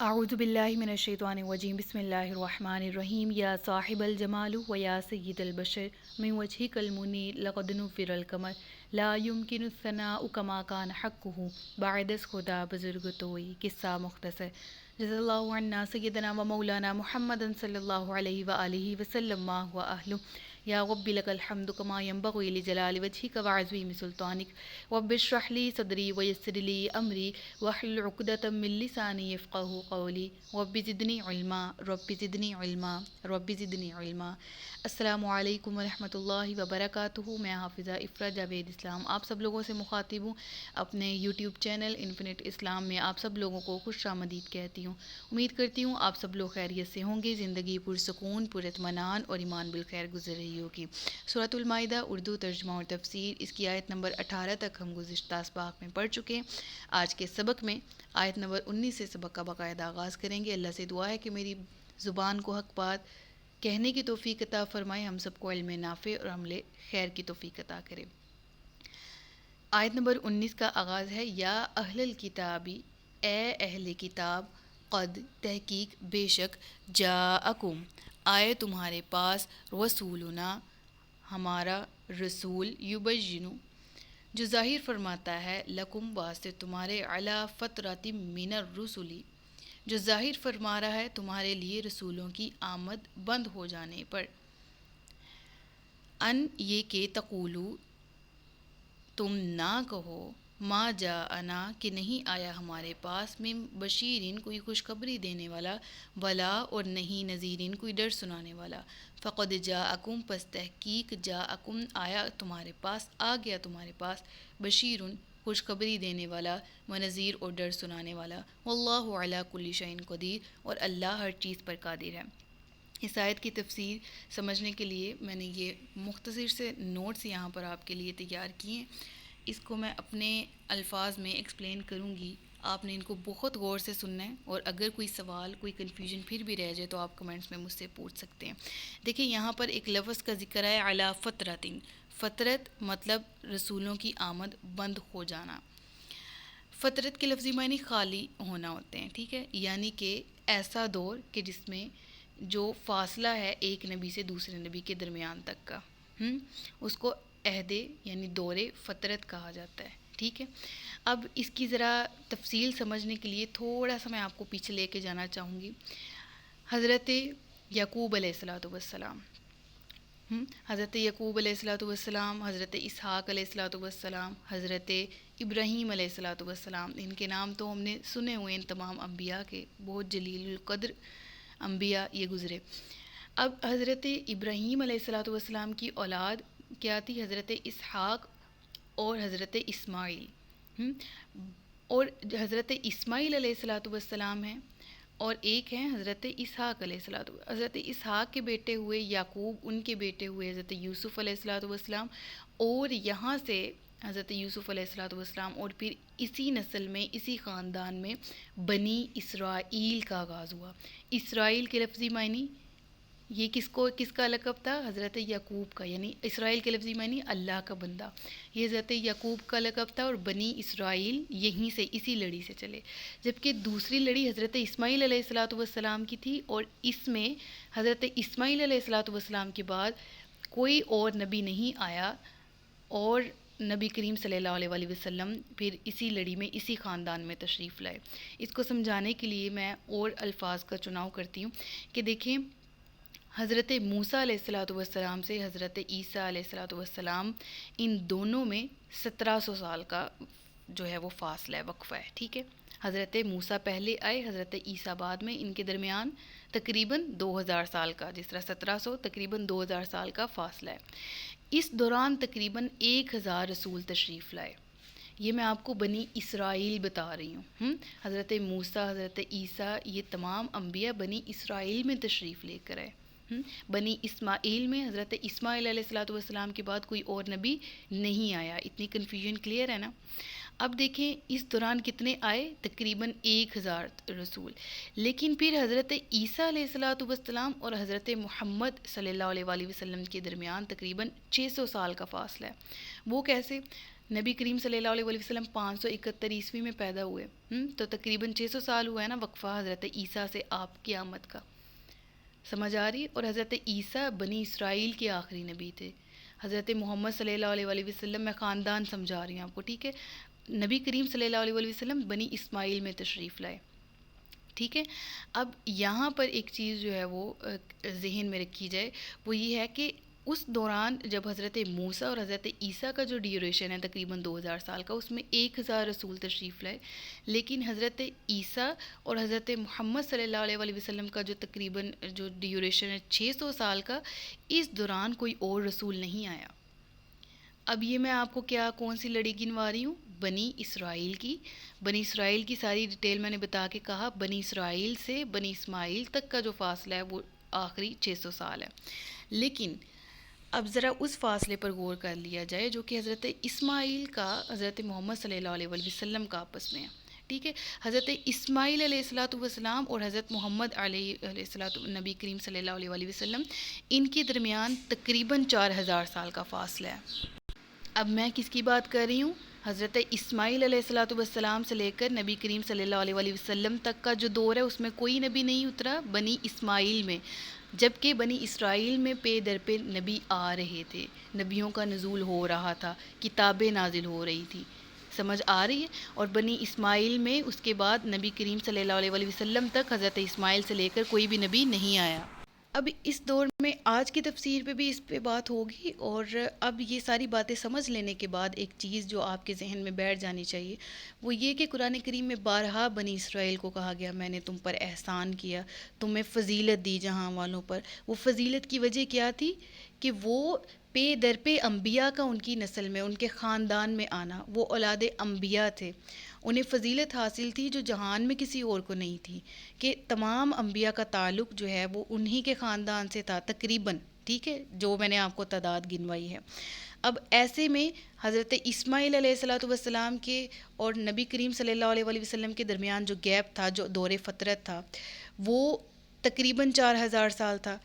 اعوذ باللہ من الشیطان الرجیم بسم اللہ الرحمن الرحیم یا صاحب الجمال و یا سید البشر من وجهک المنیر لقد نفر القمر لا يمكن الثناء كما كان حقه بعد از خدا بزرگ توئی۔ قصہ مختصر۔ جزا اللہ عنا سیدنا و مولانا محمد صلی اللہ علیہ وآلہ وسلم ما هو اہلہ یا رب لک الحمد کما ینبغی لجلال وجہک وعظیم سلطانک رب اشرح لی صدری ویسر لی امری واحلل عقدۃ من لسانی یفقہوا قولی رب زدنی علما رب زدنی علما رب زدنی علما۔ السلام علیکم ورحمۃ اللہ وبرکاتہ۔ میں حافظہ افرا جاوید اسلام آپ سب لوگوں سے مخاطب ہوں۔ اپنے یوٹیوب چینل انفینٹ اسلام میں آپ سب لوگوں کو خوش آمدید کہتی ہوں۔ امید کرتی ہوں آپ سب لوگ خیریت سے ہوں گے، زندگی پرسکون پراطمینان اور ایمان بالخیر گزر رہی ہوگی۔ سورۃ المائدہ اردو ترجمہ اور تفسیر، اس کی آیت نمبر 18 تک ہم گزشتہ اسباق میں پڑھ چکے ہیں۔ آج کے سبق میں آیت نمبر 19 سے سبق کا باقاعدہ آغاز کریں گے۔ اللہ سے دعا ہے کہ میری زبان کو حق بات کہنے کی توفیق عطا فرمائے، ہم سب کو علم نافع اور عمل خیر کی توفیق عطا کرے۔ آیت نمبر 19 کا آغاز ہے یا اہل الکتابی، اے اہل کتاب، قد تحقیق بے شک، جاءکم آئے تمہارے پاس، رسولنا ہمارا رسول، یبینُ جو ظاہر فرماتا ہے، لکم واسطے تمہارے، علی فترۃ من الرسل جو ظاہر فرما رہا ہے تمہارے لیے رسولوں کی آمد بند ہو جانے پر، ان یہ کہ تقولو تم نہ کہو، ما جاءنا کہ نہیں آیا ہمارے پاس، من بشیرین کوئی خوشخبری دینے والا، ولا اور نہیں نذیرین کوئی ڈر سنانے والا، فقد جاءکم پس تحقیق، جاءکم آیا تمہارے پاس، آ گیا تمہارے پاس، بشیرن خوشخبری دینے والا، ونذیر اور ڈر سنانے والا، واللہ علی کل شیء قدیر اور اللہ ہر چیز پر قادر ہے۔ اس آیت کی تفسیر سمجھنے کے لیے میں نے یہ مختصر سے نوٹس یہاں پر آپ کے لیے تیار کیے ہیں۔ اس کو میں اپنے الفاظ میں ایکسپلین کروں گی، آپ نے ان کو بہت غور سے سننا ہے، اور اگر کوئی سوال کوئی کنفیوژن پھر بھی رہ جائے تو آپ کمنٹس میں مجھ سے پوچھ سکتے ہیں۔ دیکھیں یہاں پر ایک لفظ کا ذکر ہے، علی فترۃ، فترت مطلب رسولوں کی آمد بند ہو جانا۔ فترت کے لفظی معنی خالی ہونا ہوتے ہیں، ٹھیک ہے، یعنی کہ ایسا دور کہ جس میں جو فاصلہ ہے ایک نبی سے دوسرے نبی کے درمیان تک کا، اس کو عہد یعنی دور فترت کہا جاتا ہے، ٹھیک ہے۔ اب اس کی ذرا تفصیل سمجھنے کے لیے تھوڑا سا میں آپ کو پیچھے لے کے جانا چاہوں گی۔ حضرت یعقوب علیہ الصلوۃ والسلام، حضرت یعقوب علیہ الصلوۃ والسلام، حضرت اسحاق علیہ الصلوۃ والسلام، حضرت ابراہیم علیہ الصلوۃ والسلام، ان کے نام تو ہم نے سنے ہوئے ان تمام انبیاء کے، بہت جلیل القدر انبیاء یہ گزرے۔ اب حضرت ابراہیم علیہ الصلوۃ والسلام کی اولاد کیا تھی؟ حضرت اسحاق اور حضرت اسماعیل، اور حضرت اسماعیل علیہ الصلوۃ والسلام ہیں، اور ایک ہیں حضرت اسحاق علیہ الصلوۃ والسلام۔ حضرت اسحاق کے بیٹے ہوئے یعقوب، ان کے بیٹے ہوئے حضرت یوسف علیہ الصلوۃ والسلام، اور یہاں سے حضرت یوسف علیہ الصلوۃ والسلام، اور پھر اسی نسل میں اسی خاندان میں بنی اسرائیل کا آغاز ہوا۔ اسرائیل کے لفظی معنی یہ کس کا لقب تھا؟ حضرت یعقوب کا، یعنی اسرائیل کے لفظی معنی اللہ کا بندہ، یہ حضرت یعقوب کا لقب تھا، اور بنی اسرائیل یہیں سے اسی لڑی سے چلے۔ جبکہ دوسری لڑی حضرت اسماعیل علیہ الصلوۃ والسلام کی تھی، اور اس میں حضرت اسماعیل علیہ الصلوۃ والسلام کے بعد کوئی اور نبی نہیں آیا، اور نبی کریم صلی اللہ علیہ وآلہ وسلم پھر اسی لڑی میں اسی خاندان میں تشریف لائے۔ اس کو سمجھانے کے لیے میں اور الفاظ کا چناؤ کرتی ہوں کہ دیکھیں، حضرت موسیٰ علیہ الصلوۃ والسلام سے حضرت عیسیٰ علیہ الصلوۃ والسلام، ان دونوں میں 1700 سال کا جو ہے وہ فاصلہ ہے، وقفہ ہے، ٹھیک ہے۔ حضرت موسیٰ پہلے آئے، حضرت عیسیٰ بعد میں، ان کے درمیان تقریباً 2000 سال کا، جس طرح 1700 تقریباً 2000 سال کا فاصلہ ہے۔ اس دوران تقریباً 1000 رسول تشریف لائے۔ یہ میں آپ کو بنی اسرائیل بتا رہی ہوں۔ حضرت موسیٰ، حضرت عیسیٰ، یہ تمام انبیاء بنی اسرائیل میں تشریف لے کر آئے۔ بنی اسماعیل میں حضرت اسماعیل علیہ الصلوۃ والسلام کے بعد کوئی اور نبی نہیں آیا۔ اتنی کنفیوژن کلیئر ہے نا؟ اب دیکھیں اس دوران کتنے آئے؟ تقریباً 1000 رسول۔ لیکن پھر حضرت عیسیٰ علیہ الصلوۃ والسلام اور حضرت محمد صلی اللہ علیہ وآلہ وسلم کے درمیان تقریباً 600 سال کا فاصلہ ہے۔ وہ کیسے؟ نبی کریم صلی اللہ علیہ وسلم 571 عیسوی میں پیدا ہوئے، تو تقریباً 600 سال ہوا ہے نا وقفہ حضرت عیسیٰ سے آپ کی آمد کا، سمجھ آ رہی ہے؟ اور حضرت عیسیٰ بنی اسرائیل کے آخری نبی تھے۔ حضرت محمد صلی اللہ علیہ وسلم، میں خاندان سمجھا رہی ہوں آپ کو، ٹھیک ہے؟ نبی کریم صلی اللہ علیہ وسلم بنی اسماعیل میں تشریف لائے، ٹھیک ہے؟ اب یہاں پر ایک چیز جو ہے وہ ذہن میں رکھی جائے، وہ یہ ہے کہ اس دوران جب حضرت موسیٰ اور حضرت عیسیٰ کا جو ڈیوریشن ہے تقریباً 2000 سال کا، اس میں 1000 رسول تشریف لائے، لیکن حضرت عیسیٰ اور حضرت محمد صلی اللہ علیہ وسلم کا جو تقریباً جو ڈیوریشن ہے 600 سال کا، اس دوران کوئی اور رسول نہیں آیا۔ اب یہ میں آپ کو کون سی لڑی گنوا رہی ہوں؟ بنی اسرائیل کی۔ بنی اسرائیل کی ساری ڈیٹیل میں نے بتا کے کہا، بنی اسرائیل سے بنی اسماعیل تک کا جو فاصلہ ہے وہ آخری 600 سال ہے۔ لیکن اب ذرا اس فاصلے پر غور کر لیا جائے جو کہ حضرت اسماعیل کا حضرت محمد صلی اللہ علیہ وسلم کا آپس میں ہے، ٹھیک ہے؟ حضرت اسماعیل علیہ السلام اور حضرت محمد علیہ نبی کریم صلی اللہ علیہ وسلم، ان کے درمیان تقریباً 4000 سال کا فاصلہ ہے۔ اب میں کس کی بات کر رہی ہوں؟ حضرت اسماعیل علیہ السلام سے لے کر نبی کریم صلی اللہ علیہ وسلم تک کا جو دور ہے اس میں کوئی نبی نہیں اترا بنی اسماعیل میں، جبکہ بنی اسرائیل میں پے در پہ نبی آ رہے تھے، نبیوں کا نزول ہو رہا تھا، کتابیں نازل ہو رہی تھی، سمجھ آ رہی ہے؟ اور بنی اسماعیل میں اس کے بعد نبی کریم صلی اللہ علیہ وسلم تک حضرت اسماعیل سے لے کر کوئی بھی نبی نہیں آیا۔ اب اس دور میں آج کی تفسیر پہ بھی اس پہ بات ہوگی، اور اب یہ ساری باتیں سمجھ لینے کے بعد ایک چیز جو آپ کے ذہن میں بیٹھ جانی چاہیے وہ یہ کہ قرآن کریم میں بارہا بنی اسرائیل کو کہا گیا میں نے تم پر احسان کیا، تمہیں فضیلت دی جہاں والوں پر۔ وہ فضیلت کی وجہ کیا تھی؟ کہ وہ پے در پہ انبیاء کا ان کی نسل میں، ان کے خاندان میں آنا، وہ اولاد انبیاء تھے، انہیں فضیلت حاصل تھی جو جہان میں کسی اور کو نہیں تھی، کہ تمام انبیاء کا تعلق جو ہے وہ انہی کے خاندان سے تھا تقریباً، ٹھیک ہے؟ جو میں نے آپ کو تعداد گنوائی ہے۔ اب ایسے میں حضرت اسماعیل علیہ السلام کے اور نبی کریم صلی اللہ علیہ وسلم کے درمیان جو گیپ تھا، جو دور فترت تھا، وہ تقریباً 4000 سال تھا۔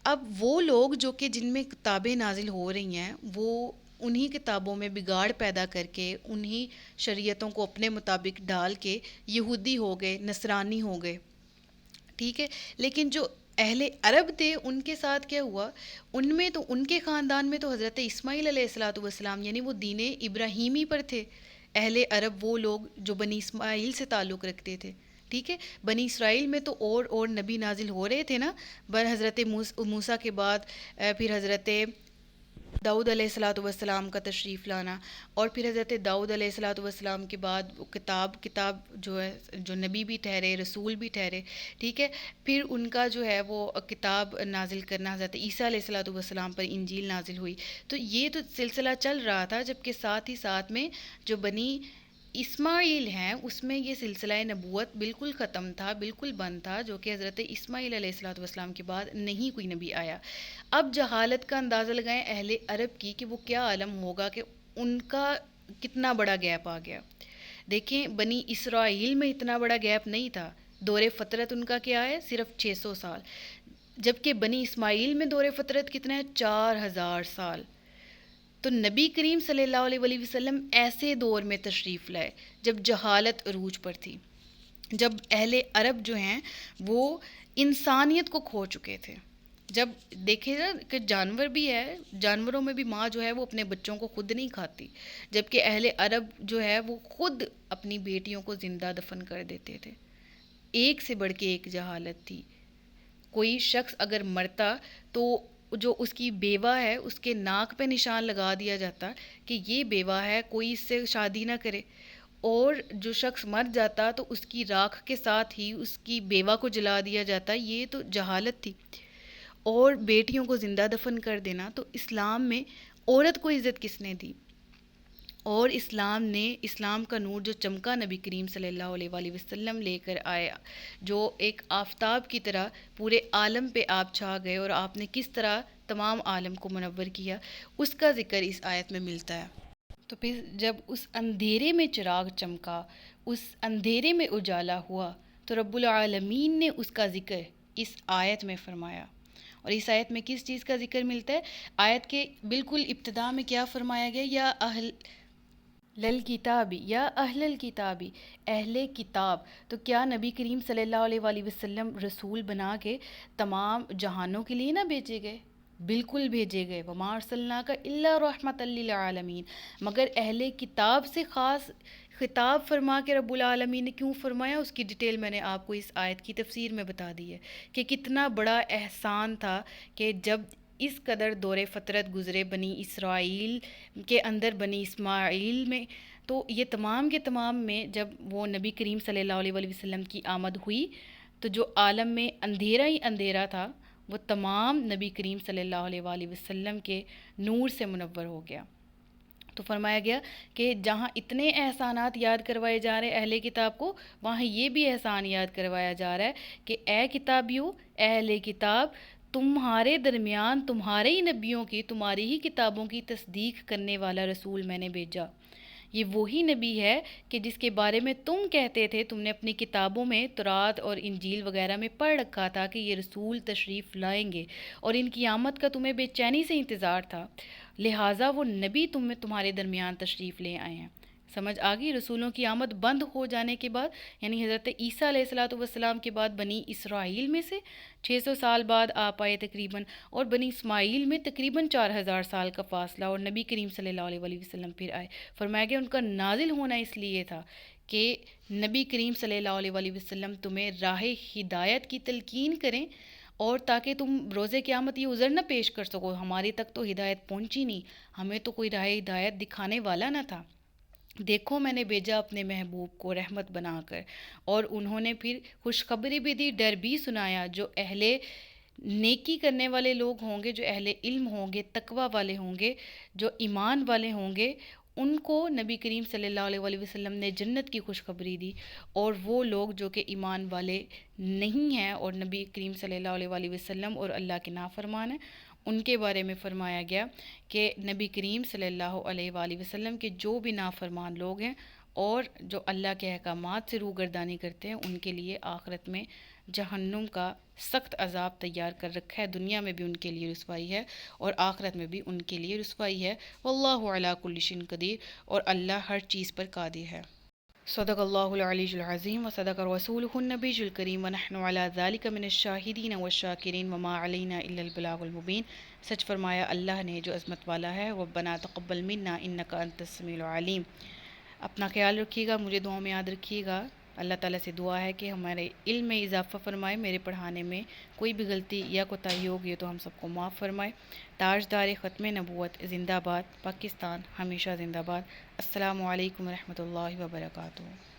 اب وہ لوگ جو کہ جن میں کتابیں نازل ہو رہی ہیں، وہ انہی کتابوں میں بگاڑ پیدا کر کے انہی شریعتوں کو اپنے مطابق ڈال کے یہودی ہو گئے، نصرانی ہو گئے، ٹھیک ہے؟ لیکن جو اہل عرب تھے ان کے ساتھ کیا ہوا؟ ان میں تو ان کے خاندان میں تو حضرت اسماعیل علیہ السلام یعنی وہ دین ابراہیمی پر تھے، اہل عرب وہ لوگ جو بنی اسماعیل سے تعلق رکھتے تھے، ٹھیک ہے؟ بنی اسرائیل میں تو اور نبی نازل ہو رہے تھے نا، حضرت موسیٰ کے بعد پھر حضرت داؤد علیہ السلام کا تشریف لانا، اور پھر حضرت داؤد علیہ السلام کے بعد کتاب جو ہے، جو نبی بھی ٹھہرے، رسول بھی ٹھہرے، ٹھیک ہے؟ پھر ان کا جو ہے وہ کتاب نازل کرنا، حضرت عیسیٰ علیہ السلام پر انجیل نازل ہوئی۔ تو یہ تو سلسلہ چل رہا تھا، جبکہ ساتھ ہی ساتھ میں جو بنی اسماعیل ہیں اس میں یہ سلسلہ نبوت بالکل ختم تھا، بالکل بند تھا، جو کہ حضرت اسماعیل علیہ السلام کے بعد نہیں کوئی نبی آیا۔ اب جہالت کا اندازہ لگائیں اہل عرب کی کہ وہ کیا عالم ہوگا کہ ان کا کتنا بڑا گیپ آ گیا۔ دیکھیں بنی اسرائیل میں اتنا بڑا گیپ نہیں تھا، دور فترت ان کا کیا ہے؟ صرف 600 سال، جبکہ بنی اسماعیل میں دور فترت کتنا ہے؟ 4000 سال۔ تو نبی کریم صلی اللہ علیہ وسلم ایسے دور میں تشریف لائے جب جہالت عروج پر تھی، جب اہل عرب جو ہیں وہ انسانیت کو کھو چکے تھے۔ جب دیکھے نا کہ جانور بھی ہے، جانوروں میں بھی ماں جو ہے وہ اپنے بچوں کو خود نہیں کھاتی، جبکہ اہل عرب جو ہے وہ خود اپنی بیٹیوں کو زندہ دفن کر دیتے تھے۔ ایک سے بڑھ کے ایک جہالت تھی۔ کوئی شخص اگر مرتا تو جو اس کی بیوہ ہے اس کے ناک پہ نشان لگا دیا جاتا کہ یہ بیوہ ہے، کوئی اس سے شادی نہ کرے، اور جو شخص مر جاتا تو اس کی راکھ کے ساتھ ہی اس کی بیوہ کو جلا دیا جاتا۔ یہ تو جہالت تھی۔ اور بیٹیوں کو زندہ دفن کر دینا، تو اسلام میں عورت کو عزت کس نے دی؟ اور اسلام کا نور جو چمکا نبی کریم صلی اللہ علیہ وسلم لے کر آیا، جو ایک آفتاب کی طرح پورے عالم پہ آپ چھا گئے، اور آپ نے کس طرح تمام عالم کو منور کیا، اس کا ذکر اس آیت میں ملتا ہے۔ تو پھر جب اس اندھیرے میں چراغ چمکا، اس اندھیرے میں اجالا ہوا، تو رب العالمین نے اس کا ذکر اس آیت میں فرمایا۔ اور اس آیت میں کس چیز کا ذکر ملتا ہے؟ آیت کے بالکل ابتدا میں کیا فرمایا گیا؟ یا لل کتابی یا اہل الکتابی، اہل کتاب، تو کیا نبی کریم صلی اللہ علیہ وآلہ وسلم رسول بنا کے تمام جہانوں کے لیے نہ بھیجے گئے؟ بالکل بھیجے گئے، وما ارسلناک الا رحمۃ للعالمین، مگر اہل کتاب سے خاص خطاب فرما کے رب العالمین نے کیوں فرمایا، اس کی ڈیٹیل میں نے آپ کو اس آیت کی تفسیر میں بتا دی ہے کہ کتنا بڑا احسان تھا کہ جب اس قدر دور فترت گزرے بنی اسرائیل کے اندر، بنی اسماعیل میں، تو یہ تمام کے تمام میں جب وہ نبی کریم صلی اللہ علیہ وآلہ وسلم کی آمد ہوئی تو جو عالم میں اندھیرا ہی اندھیرا تھا وہ تمام نبی کریم صلی اللہ علیہ وآلہ وسلم کے نور سے منور ہو گیا۔ تو فرمایا گیا کہ جہاں اتنے احسانات یاد کروائے جا رہے ہیں اہل کتاب کو، وہاں یہ بھی احسان یاد کروایا جا رہا ہے کہ اے کتابیو، اہل کتاب، تمہارے درمیان تمہارے ہی نبیوں کی، تمہاری ہی کتابوں کی تصدیق کرنے والا رسول میں نے بھیجا۔ یہ وہی نبی ہے کہ جس کے بارے میں تم کہتے تھے، تم نے اپنی کتابوں میں تورات اور انجیل وغیرہ میں پڑھ رکھا تھا کہ یہ رسول تشریف لائیں گے اور ان کی آمد کا تمہیں بے چینی سے انتظار تھا، لہٰذا وہ نبی تمہارے درمیان تشریف لے آئے ہیں۔ سمجھ آ گئی؟ رسولوں کی آمد بند ہو جانے کے بعد، یعنی حضرت عیسیٰ علیہ السلام کے بعد بنی اسرائیل میں سے 600 سال بعد آپ آئے تقریباً، اور بنی اسماعیل میں تقریباً 4000 سال کا فاصلہ، اور نبی کریم صلی اللہ علیہ وآلہ وسلم پھر آئے۔ فرمایا گیا ان کا نازل ہونا اس لیے تھا کہ نبی کریم صلی اللہ علیہ وآلہ وسلم تمہیں راہ ہدایت کی تلقین کریں، اور تاکہ تم روز قیامت یہ عذر نہ پیش کر سکو ہماری تک تو ہدایت پہنچی نہیں، ہمیں تو کوئی راہ ہدایت دکھانے والا نہ تھا۔ دیکھو میں نے بھیجا اپنے محبوب کو رحمت بنا کر، اور انہوں نے پھر خوشخبری بھی دی، ڈر بھی سنایا۔ جو اہل نیکی کرنے والے لوگ ہوں گے، جو اہل علم ہوں گے، تقوی والے ہوں گے، جو ایمان والے ہوں گے، ان کو نبی کریم صلی اللہ علیہ وآلہ وسلم نے جنت کی خوشخبری دی، اور وہ لوگ جو کہ ایمان والے نہیں ہیں اور نبی کریم صلی اللہ علیہ وآلہ وسلم اور اللہ کے نافرمان ہیں، ان کے بارے میں فرمایا گیا کہ نبی کریم صلی اللہ علیہ وآلہ وسلم کے جو بھی نافرمان لوگ ہیں اور جو اللہ کے احکامات سے روگردانی کرتے ہیں، ان کے لیے آخرت میں جہنم کا سخت عذاب تیار کر رکھا ہے۔ دنیا میں بھی ان کے لیے رسوائی ہے اور آخرت میں بھی ان کے لیے رسوائی ہے۔ واللہ علی کل شیء قدیر، اور اللہ ہر چیز پر قادر ہے۔ صدق اللہ العلی العظیم و صدق رسولہ النبی الکریم ونحن علی ذلک من الشاہدین والشاکرین وما علینا الا البلاغ المبین۔ سچ فرمایا اللہ نے جو عظمت والا ہے۔ ربنا تقبل منا انک انت السمیع العلیم۔ اپنا خیال رکھیے گا، مجھے دعاؤں میں یاد رکھیے گا۔ اللہ تعالیٰ سے دعا ہے کہ ہمارے علم میں اضافہ فرمائے، میرے پڑھانے میں کوئی بھی غلطی یا کوتاہی ہوگی تو ہم سب کو معاف فرمائے۔ تاجدار ختم نبوت زندہ باد، پاکستان ہمیشہ زندہ باد۔ السلام علیکم ورحمۃ اللہ وبرکاتہ۔